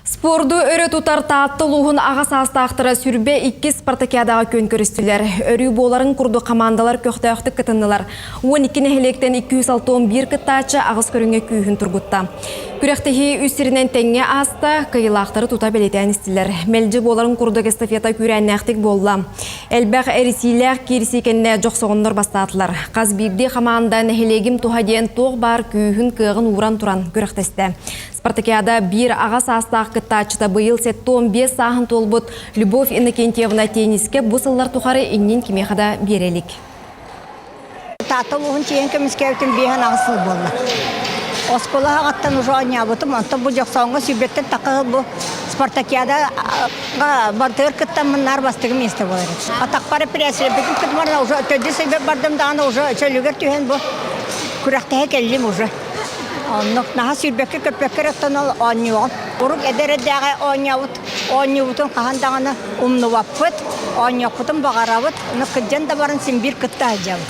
Спорду өрі тұтар тааттылуғын ағас астақтыра сүрбе 2 спартакиадаға көн көрістілер. Өрі боларын құрды командалар көқтаяқты кітінілер. 12 нәхелектен 261 кіттачы ағыз көріңе күйін тұрғытта. Күректегі үстерінен тәңе аста кайылақтары тұта белетен істілер. Мәлді боларын құрды эстафета күрәннәқтік болла. Әлбәқ әрісейлер керісекенне жоқсоғынлар бастатылар. Қаз бірде команда нәхелегім туғаден тоқ бар күйін кығын уран туран күректесті. Спартакиада бір ағас астақ кіттачыда бұйыл 15 сағын толбыт Любовь Иннокентьевна тенниске бұсыллар тұқары иннен кемеқада берелік. Татыл ұғын тейін көміске өтін бейін ағысыл болды. Осколаға аттан ұжы ойния бұтым, онты бұл жоқсауынға сүйбеттен тақығы бұл Спартакиада бардығыр кіттан мұнар бастығы месті болар. Атақ бары пресілі бітін күтмарына ұжы өтөді сөйбе бардымдағына ұжы чөлігер түйен бұл күрәқтіғе келдім ұжы. Наха сүйбекке көппеккер өттен ол ойнуғын. Ұрық әдерәдәғі ойнуғытын қағандағына ұмны ваппыт, ойнуғытын бағаравыт, күдден да барын сен бір күтті ажауы.